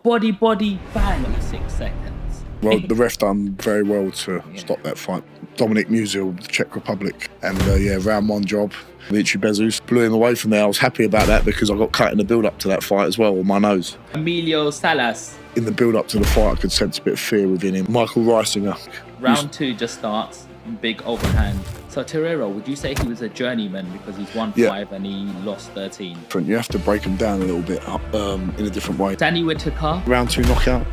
body, bang, 6 seconds. Well, the ref done very well to stop that fight. Dominic Musil, the Czech Republic, and round one job. Michi Bezus blew him away from there. I was happy about that because I got cut in the build-up to that fight as well on my nose. Emilio Salas. In the build-up to the fight, I could sense a bit of fear within him. Michael Reisinger. Round 2 just starts, big overhand. So Terrero, would you say he was a journeyman because he's won 5 and he lost 13? You have to break him down a little bit in a different way. Danny Whitaker. Round 2 knockout.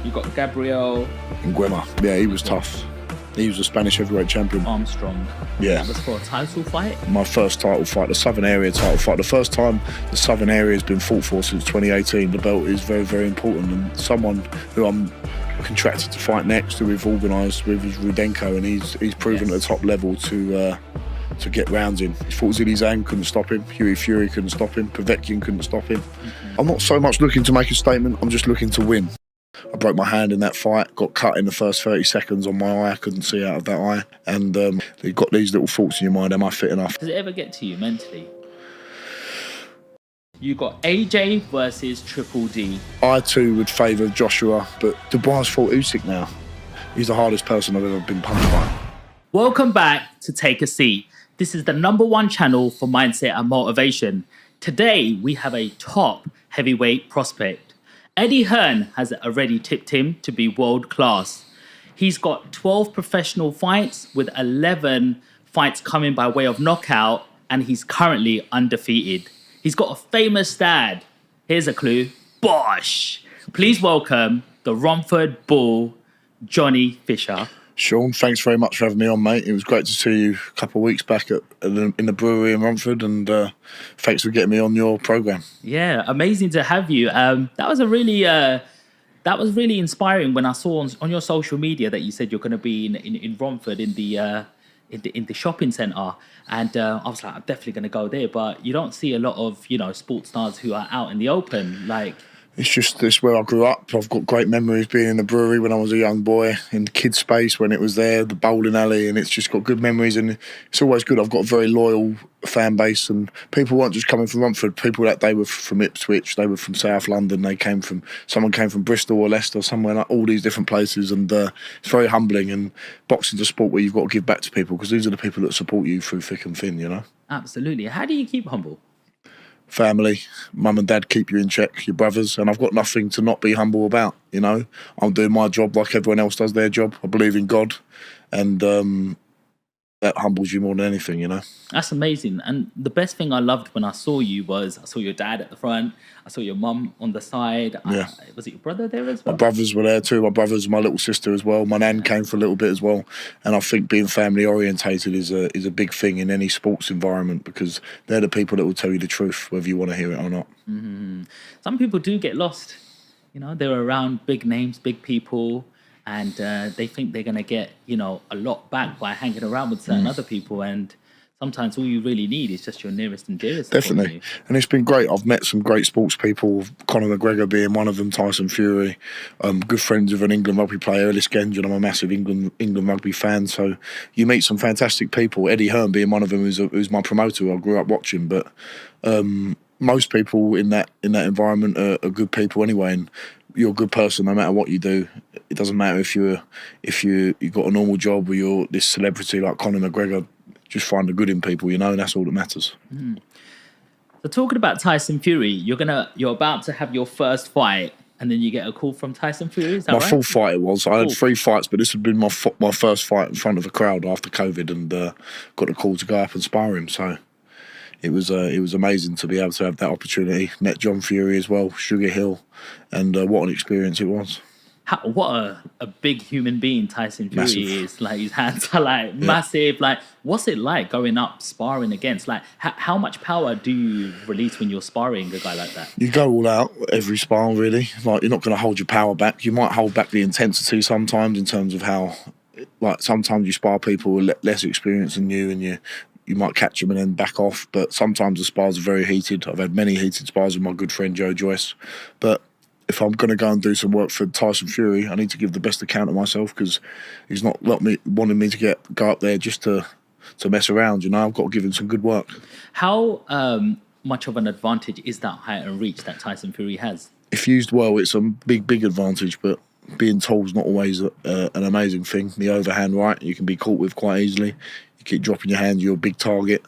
You got Gabriel. And Guema. Yeah, he was tough. He was a Spanish heavyweight champion. Armstrong. Yeah. That was for a title fight? My first title fight, the Southern Area title fight. The first time the Southern Area has been fought for since 2018. The belt is very, very important. And someone who I'm contracted to fight next, who we've organised with, is Rudenko, and he's proven at the top level to get rounds in. He fought Zili Zhang, couldn't stop him. Huey Fury couldn't stop him. Povetkin couldn't stop him. I'm not so much looking to make a statement, I'm just looking to win. I broke my hand in that fight, got cut in the first 30 seconds on my eye. I couldn't see out of that eye. And you've got these little thoughts in your mind, am I fit enough? Does it ever get to you mentally? You got AJ versus Triple D. I too would favour Joshua, but Dubois fought Usyk now. He's the hardest person I've ever been punched by. Welcome back to Take a Seat. This is the #1 channel for mindset and motivation. Today, we have a top heavyweight prospect. Eddie Hearn has already tipped him to be world class. He's got 12 professional fights with 11 fights coming by way of knockout, and he's currently undefeated. He's got a famous dad. Here's a clue. Bosh! Please welcome the Romford Bull, Johnny Fisher. Sean, thanks very much for having me on, mate. It was great to see you a couple of weeks back in the brewery in Romford, and thanks for getting me on your programme. Yeah, amazing to have you. That was really inspiring when I saw on your social media that you said you're going to be in Romford in the shopping centre, and I was like, I'm definitely going to go there. But you don't see a lot of sports stars who are out in the open, like. It's just this where I grew up. I've got great memories being in the brewery when I was a young boy, in the kids' space when it was there, the bowling alley, and it's just got good memories, and it's always good. I've got a very loyal fan base, and people weren't just coming from Romford. People that day were from Ipswich, they were from South London, someone came from Bristol or Leicester, somewhere like all these different places, and it's very humbling. And boxing's a sport where you've got to give back to people because these are the people that support you through thick and thin, Absolutely. How do you keep humble? Family, mum and dad keep you in check, your brothers, and I've got nothing to not be humble about, I'm doing my job like everyone else does their job. I believe in God, and that humbles you more than anything, That's amazing. And the best thing I loved when I saw you was I saw your dad at the front, I saw your mum on the side. Yeah. Was it your brother there as well? My brothers were there too. My brothers and my little sister as well. My nan came for a little bit as well. And I think being family orientated is a big thing in any sports environment because they're the people that will tell you the truth, whether you want to hear it or not. Mm-hmm. Some people do get lost. They're around big names, big people, and they think they're going to get, a lot back by hanging around with certain other people. And sometimes all you really need is just your nearest and dearest. Definitely. And it's been great. I've met some great sports people, Conor McGregor being one of them, Tyson Fury. Good friends with an England rugby player, Ellis Gengen. I'm a massive England rugby fan. So you meet some fantastic people. Eddie Hearn being one of them, who's my promoter, I grew up watching. But most people in that environment are good people anyway. And you're a good person no matter what you do. It doesn't matter if you got a normal job or you're this celebrity like Conor McGregor. Just find the good in people, and that's all that matters. So talking about Tyson Fury, you're about to have your first fight, and then you get a call from Tyson Fury. Is that my right? full fight it was. I had 3 fights, but this had been my first fight in front of a crowd after COVID, and got a call to go up and spar him. So it was amazing to be able to have that opportunity. Met John Fury as well, Sugar Hill, and what an experience it was. What a big human being Tyson Fury Massive. is. Like, his hands are massive. Like, what's it like going up sparring against? Like, how much power do you release when you're sparring a guy like that? You go all out every spar, really. Like, you're not going to hold your power back. You might hold back the intensity sometimes in terms of how, like, sometimes you spar people with less experience than you, and you might catch them and then back off. But sometimes the spars are very heated. I've had many heated spars with my good friend Joe Joyce. But if I'm going to go and do some work for Tyson Fury, I need to give the best account of myself because he's not wanting me to go up there just to mess around. I've got to give him some good work. How much of an advantage is that height and reach that Tyson Fury has? if used well, it's a big advantage, but being tall is not always an amazing thing. The overhand right, you can be caught with quite easily. You keep dropping your hand, you're a big target.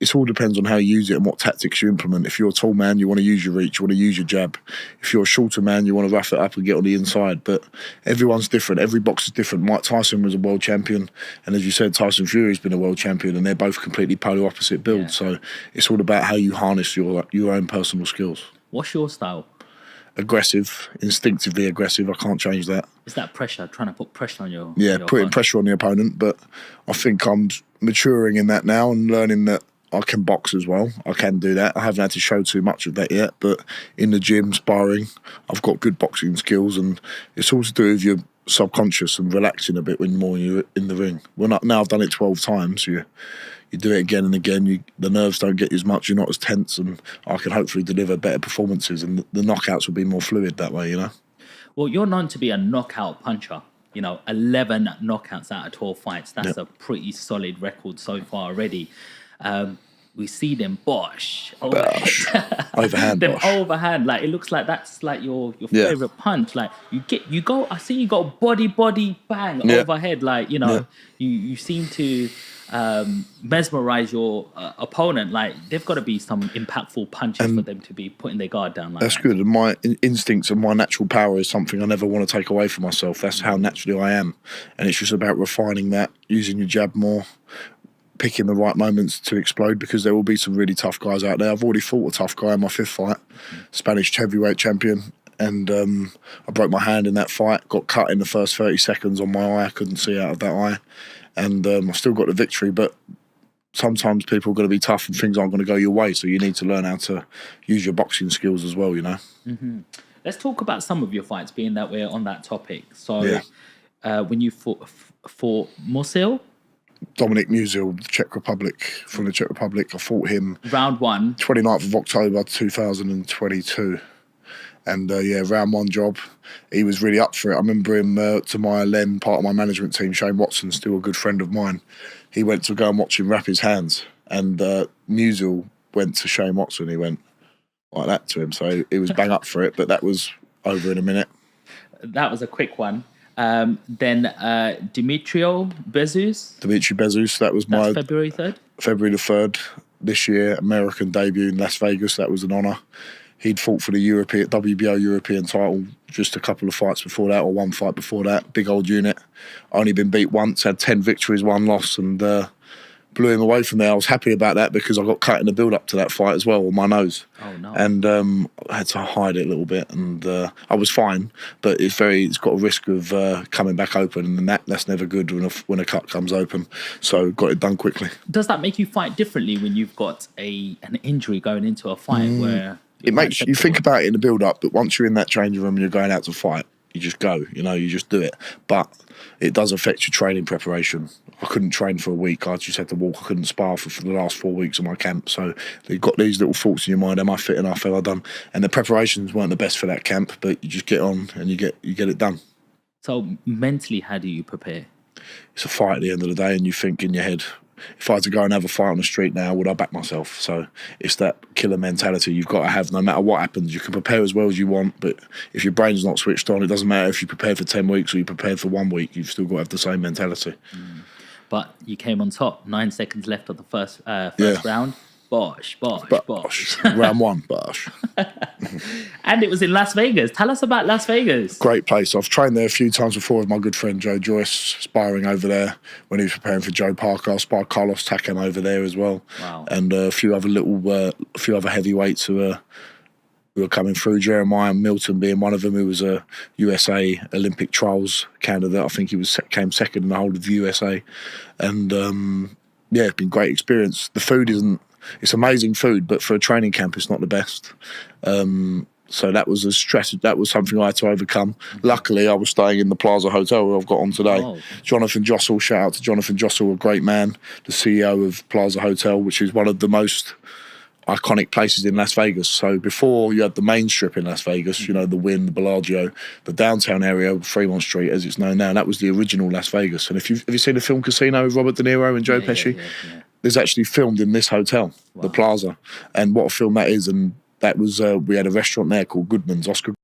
It all depends on how you use it and what tactics you implement. If you're a tall man, you want to use your reach, you want to use your jab. If you're a shorter man, you want to rough it up and get on the inside. But everyone's different. Every boxer's different. Mike Tyson was a world champion, and as you said, Tyson Fury's been a world champion, and they're both completely polar opposite builds. So it's all about how you harness your own personal skills. What's your style? Aggressive, instinctively aggressive. I can't change that. Is that pressure? Trying to put pressure on your putting opponent? Pressure on the opponent. But I think I'm maturing in that now and learning that I can box as well. I can do that. I haven't had to show too much of that yet, but in the gym, sparring, I've got good boxing skills, and it's all to do with your subconscious and relaxing a bit when you're in the ring. Now I've done it 12 times. You do it again and again. The nerves don't get you as much. You're not as tense, and I can hopefully deliver better performances, and the knockouts will be more fluid that way, Well, you're known to be a knockout puncher. 11 knockouts out of 12 fights. That's a pretty solid record so far already. We see them overhand them bosh. Overhand, like it looks like that's like your favorite punch. Like you go. I see you got body bang overhead. Like you seem to mesmerize your opponent. Like they've got to be some impactful punches for them to be putting their guard down. Like that's good. And my instincts and my natural power is something I never want to take away from myself. That's how naturally I am, and it's just about refining that, using your jab more, picking the right moments to explode, because there will be some really tough guys out there. I've already fought a tough guy in my 5th fight, Spanish heavyweight champion, and I broke my hand in that fight, got cut in the first 30 seconds on my eye. I couldn't see out of that eye, and I still got the victory. But sometimes people are going to be tough and things aren't going to go your way, so you need to learn how to use your boxing skills as well, Let's talk about some of your fights, being that we're on that topic. So when you fought Musil, Dominic Musil, from the Czech Republic. I fought him round 1, 29th of October 2022. And round 1 job. He was really up for it. I remember him, Tamaya Len, part of my management team, Shane Watson, still a good friend of mine. He went to go and watch him wrap his hands. And Musil went to Shane Watson. He went like that to him. So he was bang up for it, but that was over in a minute. That was a quick one. Then Dimitri Bezus. That's my February 3rd. February the 3rd this year, American debut in Las Vegas. That was an honour. He'd fought for the WBO European title just a couple of fights before that, or one fight before that. Big old unit. Only been beat once, had 10 victories, 1 loss, and blew him away from there. I was happy about that because I got cut in the build-up to that fight as well on my nose. Oh, no. And I had to hide it a little bit, and I was fine, but it's got a risk of coming back open, and that's never good when a cut comes open. So got it done quickly. Does that make you fight differently when you've got an injury going into a fight where... It makes you think about it in the build-up, but once you're in that changing room and you're going out to fight, you just go, you just do it. But it does affect your training preparation. I couldn't train for a week. I just had to walk. I couldn't spar for the last 4 weeks of my camp. So you've got these little thoughts in your mind. Am I fit enough? Have I done? And the preparations weren't the best for that camp, but you just get on and you get it done. So mentally, how do you prepare? It's a fight at the end of the day, and you think in your head, if I had to go and have a fight on the street now, would I back myself? So it's that killer mentality you've got to have no matter what happens. You can prepare as well as you want, but if your brain's not switched on, it doesn't matter if you prepare for 10 weeks or you prepared for 1 week, you've still got to have the same mentality. But you came on top, 9 seconds left of the first round. Bosh. Round 1, bosh. And it was in Las Vegas. Tell us about Las Vegas. Great place. I've trained there a few times before with my good friend Joe Joyce, sparring over there when he was preparing for Joe Parker. I sparred Carlos Takam over there as well. Wow. And a few other heavyweights who were coming through. Jeremiah Milton being one of them, who was a USA Olympic trials candidate. I think he came second in the whole of the USA. And it's been a great experience. The food it's amazing food, but for a training camp, it's not the best. So that was that was something I had to overcome. Luckily, I was staying in the Plaza Hotel where I've got on today. Oh. Jonathan Jossel, shout out to Jonathan Jossel, a great man, the CEO of Plaza Hotel, which is one of the most iconic places in Las Vegas. So before you had the main strip in Las Vegas, the Wynn, the Bellagio, the downtown area, Fremont Street, as it's known now, that was the original Las Vegas. And have you seen the film Casino with Robert De Niro and Joe Pesci? Yeah. There's actually filmed in this hotel, the Plaza, and what a film that is. And that was we had a restaurant there called Goodman's, Oscar